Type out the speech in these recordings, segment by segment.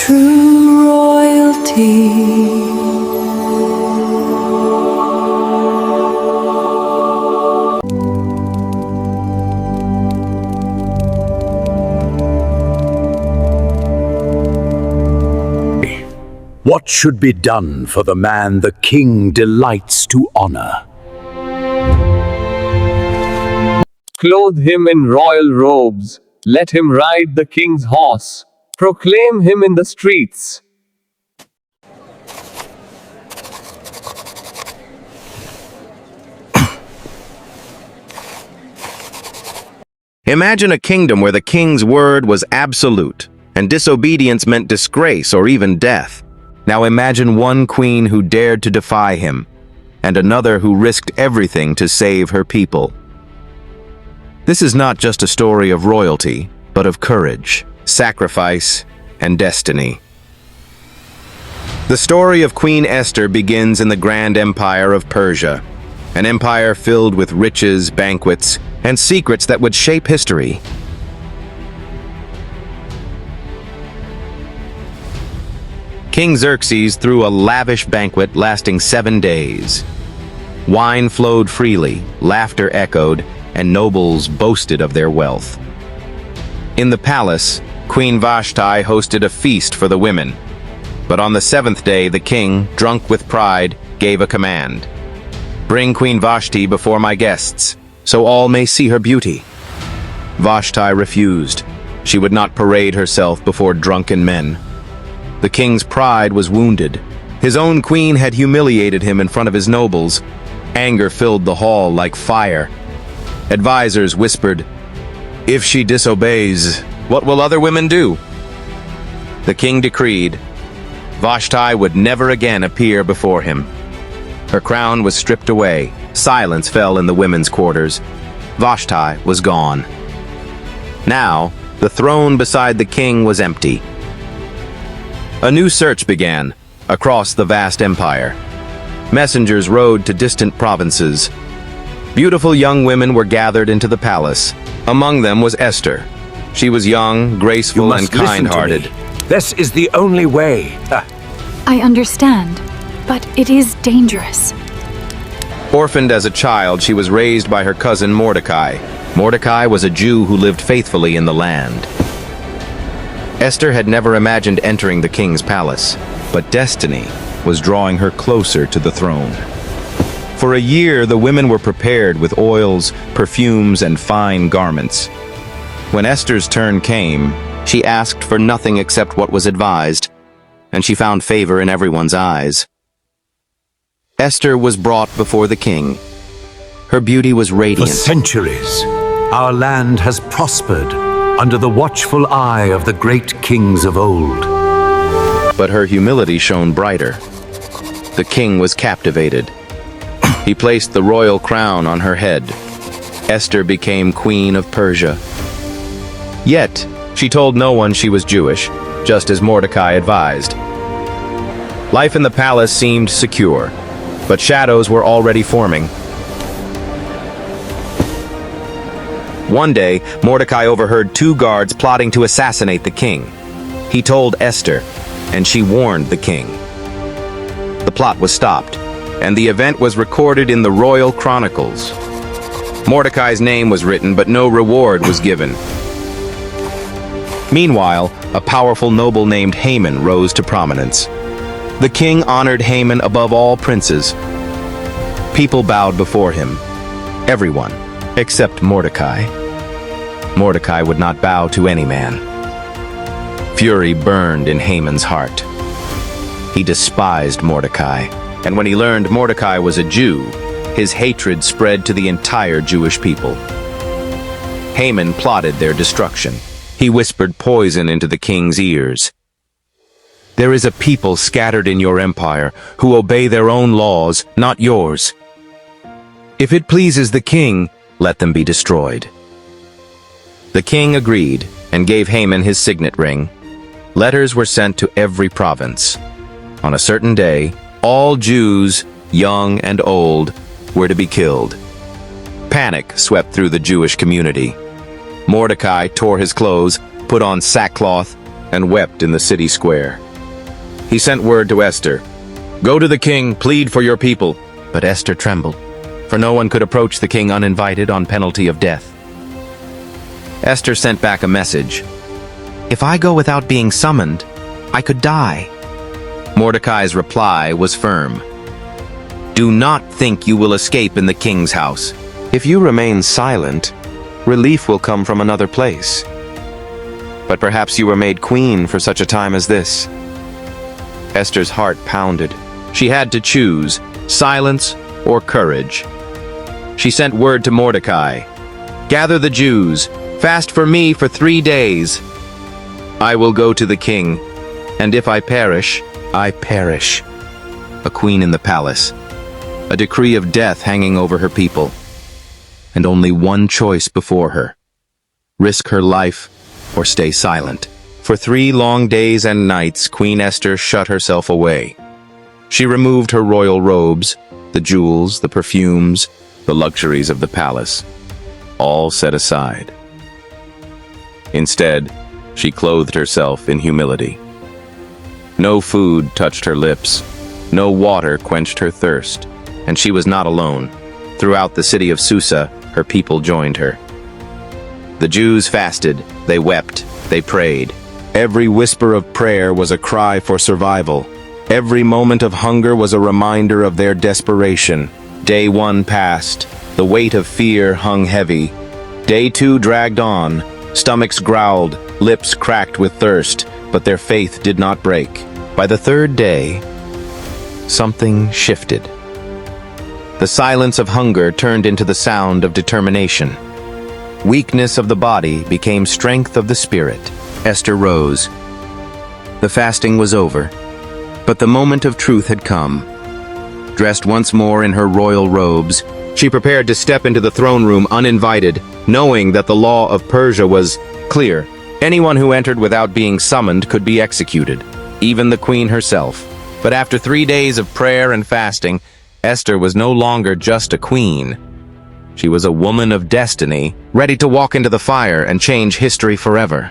true royalty. What should be done for the man the king delights to honor? Clothe him in royal robes. Let him ride the king's horse. Proclaim him in the streets. Imagine a kingdom where the king's word was absolute, and disobedience meant disgrace or even death. Now imagine one queen who dared to defy him, and another who risked everything to save her people. This is not just a story of royalty, but of courage, sacrifice, and destiny. The story of Queen Esther begins in the grand empire of Persia, an empire filled with riches, banquets, and secrets that would shape history. King Xerxes threw a lavish banquet lasting 7 days. Wine flowed freely, laughter echoed, and nobles boasted of their wealth. In the palace, Queen Vashti hosted a feast for the women. But on the 7th day, the king, drunk with pride, gave a command. "Bring Queen Vashti before my guests, so all may see her beauty." Vashti refused. She would not parade herself before drunken men. The king's pride was wounded. His own queen had humiliated him in front of his nobles. Anger filled the hall like fire. Advisors whispered, "If she disobeys, what will other women do?" The king decreed, Vashti would never again appear before him. Her crown was stripped away. Silence fell in the women's quarters. Vashti was gone. Now, the throne beside the king was empty. A new search began across the vast empire. Messengers rode to distant provinces. Beautiful young women were gathered into the palace. Among them was Esther. She was young, graceful, and kind-hearted. This is the only way. I understand, but it is dangerous. Orphaned as a child, she was raised by her cousin Mordecai. Mordecai was a Jew who lived faithfully in the land. Esther had never imagined entering the king's palace, but destiny was drawing her closer to the throne. For a year, the women were prepared with oils, perfumes, and fine garments. When Esther's turn came, she asked for nothing except what was advised, and she found favor in everyone's eyes. Esther was brought before the king. Her beauty was For radiant. centuries, our land has prospered under the watchful eye of the great kings of old. But her humility shone brighter. The king was captivated. He placed the royal crown on her head. Esther became Queen of Persia. Yet, she told no one she was Jewish, just as Mordecai advised. Life in the palace seemed secure, but shadows were already forming. One day, Mordecai overheard 2 guards plotting to assassinate the king. He told Esther, and she warned the king. The plot was stopped, and the event was recorded in the royal chronicles. Mordecai's name was written, but no reward was given. Meanwhile, a powerful noble named Haman rose to prominence. The king honored Haman above all princes. People bowed before him. Everyone, except Mordecai. Mordecai would not bow to any man. Fury burned in Haman's heart. He despised Mordecai, and when he learned Mordecai was a Jew, his hatred spread to the entire Jewish people. Haman plotted their destruction. He whispered poison into the king's ears. "There is a people scattered in your empire who obey their own laws, not yours. If it pleases the king, let them be destroyed." The king agreed and gave Haman his signet ring. Letters were sent to every province. On a certain day, all Jews, young and old, were to be killed. Panic swept through the Jewish community. Mordecai tore his clothes, put on sackcloth, and wept in the city square. He sent word to Esther, "Go to the king, plead for your people." But Esther trembled, for no one could approach the king uninvited on penalty of death. Esther sent back a message. "If I go without being summoned, I could die." Mordecai's reply was firm. "Do not think you will escape in the king's house. If you remain silent, relief will come from another place. But perhaps you were made queen for such a time as this." Esther's heart pounded. She had to choose silence or courage. She sent word to Mordecai, "Gather the Jews, fast for me for 3 days. I will go to the king, and if I perish, I perish." A queen in the palace, a decree of death hanging over her people, and only one choice before her: risk her life or stay silent. For 3 long days and nights, Queen Esther shut herself away. She removed her royal robes, the jewels, the perfumes, the luxuries of the palace, all set aside. Instead, she clothed herself in humility. No food touched her lips, no water quenched her thirst, and she was not alone. Throughout the city of Susa, her people joined her. The Jews fasted, they wept, they prayed. Every whisper of prayer was a cry for survival. Every moment of hunger was a reminder of their desperation. Day 1 passed. The weight of fear hung heavy. Day 2 dragged on. Stomachs growled, lips cracked with thirst, but their faith did not break. By the 3rd day, something shifted. The silence of hunger turned into the sound of determination. Weakness of the body became strength of the spirit. Esther rose. The fasting was over, but the moment of truth had come. Dressed once more in her royal robes, she prepared to step into the throne room uninvited, knowing that the law of Persia was clear. Anyone who entered without being summoned could be executed, even the queen herself. But after 3 days of prayer and fasting, Esther was no longer just a queen. She was a woman of destiny, ready to walk into the fire and change history forever.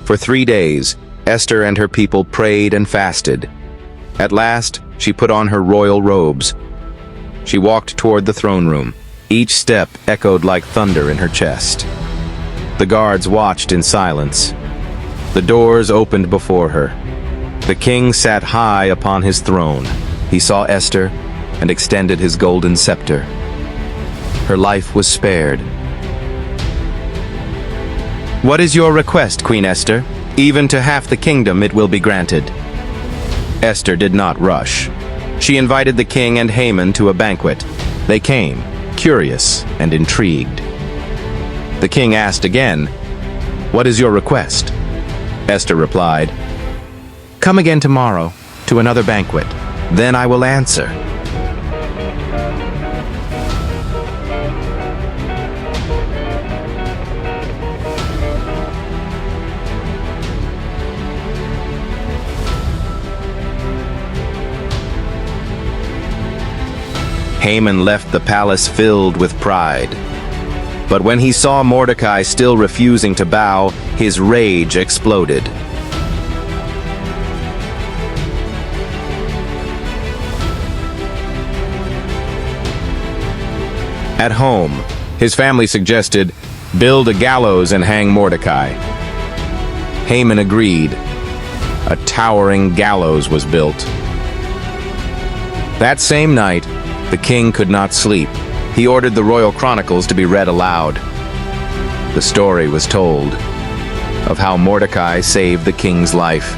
For 3 days, Esther and her people prayed and fasted. At last, she put on her royal robes. She walked toward the throne room. Each step echoed like thunder in her chest. The guards watched in silence. The doors opened before her. The king sat high upon his throne. He saw Esther and extended his golden scepter. Her life was spared. "What is your request, Queen Esther? Even to half the kingdom it will be granted." Esther did not rush. She invited the king and Haman to a banquet. They came, curious and intrigued. The king asked again, "What is your request?" Esther replied, "Come again tomorrow to another banquet. Then I will answer." Haman left the palace filled with pride. But when he saw Mordecai still refusing to bow, his rage exploded. At home, his family suggested, "Build a gallows and hang Mordecai." Haman agreed. A towering gallows was built. That same night, the king could not sleep. He ordered the royal chronicles to be read aloud. The story was told of how Mordecai saved the king's life.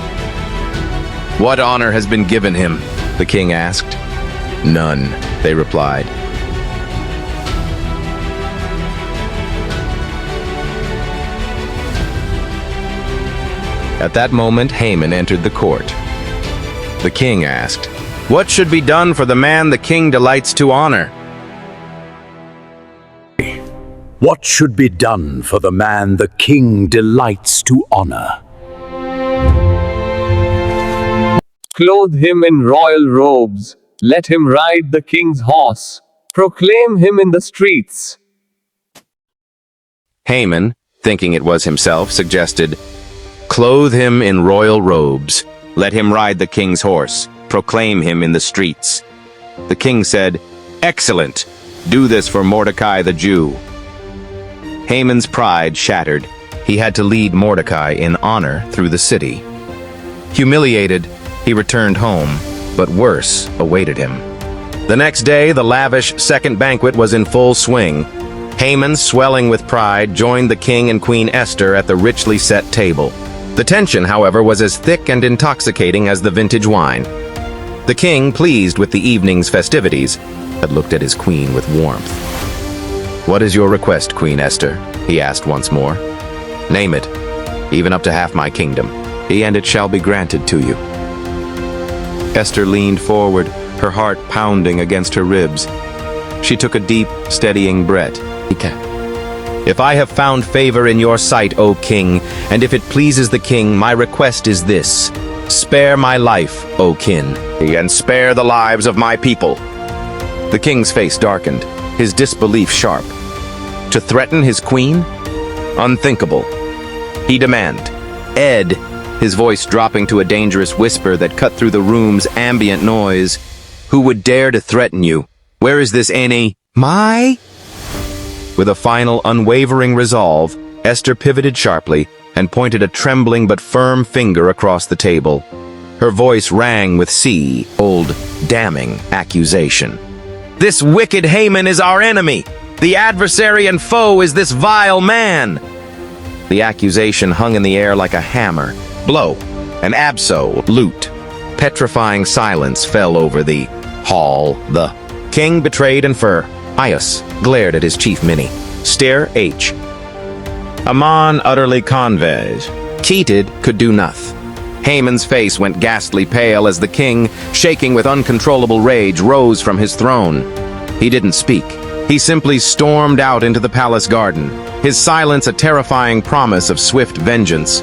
"What honor has been given him?" the king asked. "None," they replied. At that moment, Haman entered the court. The king asked, "What should be done for the man the king delights to honor?" What should be done for the man the king delights to honor? Clothe him in royal robes. Let him ride the king's horse. Proclaim him in the streets. Haman, thinking it was himself, suggested, "Clothe him in royal robes. Let him ride the king's horse. Proclaim him in the streets." The king said, "Excellent. Do this for Mordecai the Jew." Haman's pride shattered. He had to lead Mordecai in honor through the city. Humiliated, he returned home, but worse awaited him. The next day, the lavish second banquet was in full swing. Haman, swelling with pride, joined the king and Queen Esther at the richly set table. The tension, however, was as thick and intoxicating as the vintage wine. The king, pleased with the evening's festivities, had looked at his queen with warmth. "What is your request, Queen Esther?" he asked once more. "Name it, even up to half my kingdom, and it shall be granted to you." Esther leaned forward, her heart pounding against her ribs. She took a deep, steadying breath. "If I have found favor in your sight, O king, and if it pleases the king, my request is this. Spare my life, O kin, and spare the lives of my people." The king's face darkened, his disbelief sharp. To threaten his queen? Unthinkable. He demanded, "Ed," his voice dropping to a dangerous whisper that cut through the room's ambient noise, "who would dare to threaten you? Where is this my?" With a final unwavering resolve, Esther pivoted sharply and pointed a trembling but firm finger across the table. Her voice rang with old, damning accusation. "This wicked Haman is our enemy! The adversary and foe is this vile man!" The accusation hung in the air like a hammer, blow, an absolute. Petrifying silence fell over the hall. The king, betrayed and furious, glared at his chief mini. Stare H. Aman utterly conveyed. Cheated could do nothing. Haman's face went ghastly pale as the king, shaking with uncontrollable rage, rose from his throne. He didn't speak. He simply stormed out into the palace garden, his silence a terrifying promise of swift vengeance.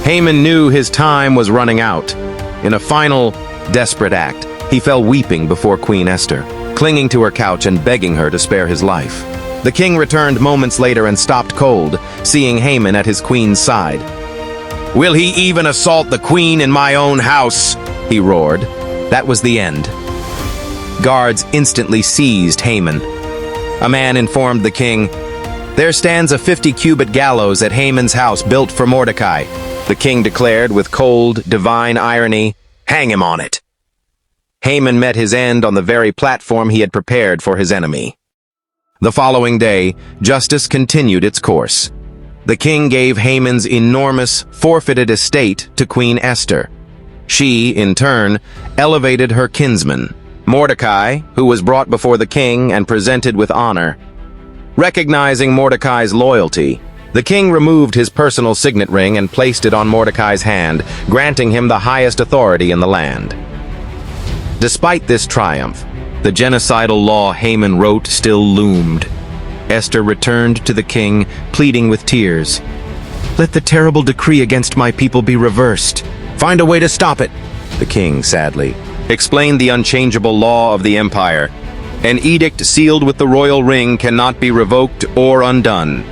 Haman knew his time was running out. In a final, desperate act, he fell weeping before Queen Esther, clinging to her couch and begging her to spare his life. The king returned moments later and stopped cold, seeing Haman at his queen's side. "Will he even assault the queen in my own house?" he roared. That was the end. Guards instantly seized Haman. A man informed the king, "There stands a 50-cubit gallows at Haman's house built for Mordecai." The king declared with cold, divine irony, "Hang him on it." Haman met his end on the very platform he had prepared for his enemy. The following day, justice continued its course. The king gave Haman's enormous, forfeited estate to Queen Esther. She, in turn, elevated her kinsman, Mordecai, who was brought before the king and presented with honor. Recognizing Mordecai's loyalty, the king removed his personal signet ring and placed it on Mordecai's hand, granting him the highest authority in the land. Despite this triumph, the genocidal law Haman wrote still loomed. Esther returned to the king, pleading with tears. "Let the terrible decree against my people be reversed. Find a way to stop it." The king, sadly, explained the unchangeable law of the empire. An edict sealed with the royal ring cannot be revoked or undone.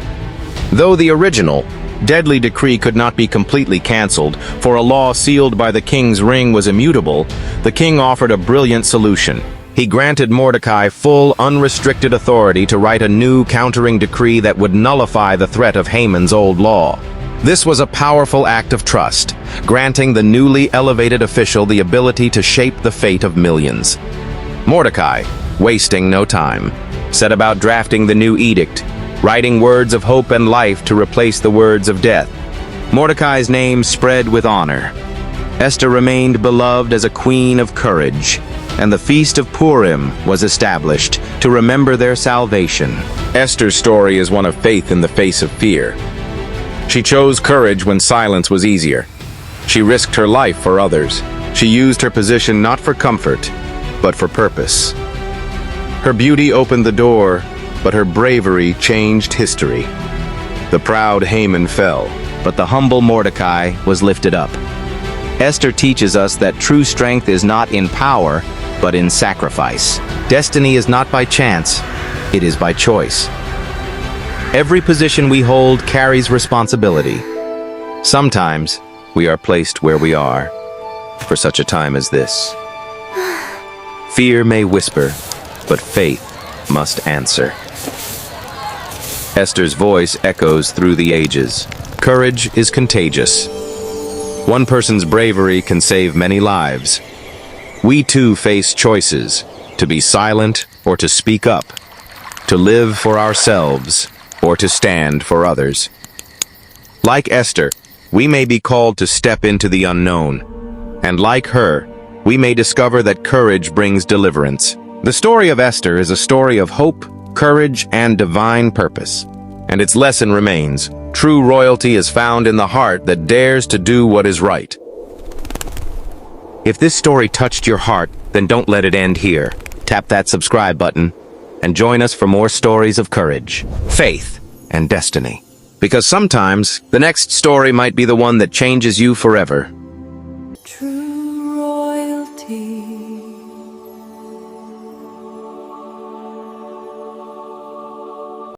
Though the original, deadly decree could not be completely cancelled, for a law sealed by the king's ring was immutable, the king offered a brilliant solution. He granted Mordecai full, unrestricted authority to write a new countering decree that would nullify the threat of Haman's old law. This was a powerful act of trust, granting the newly elevated official the ability to shape the fate of millions. Mordecai, wasting no time, set about drafting the new edict, writing words of hope and life to replace the words of death. Mordecai's name spread with honor. Esther remained beloved as a queen of courage, and the Feast of Purim was established to remember their salvation. Esther's story is one of faith in the face of fear. She chose courage when silence was easier. She risked her life for others. She used her position not for comfort, but for purpose. Her beauty opened the door, but her bravery changed history. The proud Haman fell, but the humble Mordecai was lifted up. Esther teaches us that true strength is not in power, but in sacrifice. Destiny is not by chance, it is by choice. Every position we hold carries responsibility. Sometimes we are placed where we are for such a time as this. Fear may whisper, but faith must answer. Esther's voice echoes through the ages. Courage is contagious. One person's bravery can save many lives. We too face choices, to be silent or to speak up, to live for ourselves or to stand for others. Like Esther, we may be called to step into the unknown, and like her, we may discover that courage brings deliverance. The story of Esther is a story of hope, courage, and divine purpose. And its lesson remains: true royalty is found in the heart that dares to do what is right. If this story touched your heart, then don't let it end here. Tap that subscribe button and join us for more stories of courage, faith, and destiny. Because sometimes the next story might be the one that changes you forever. True royalty.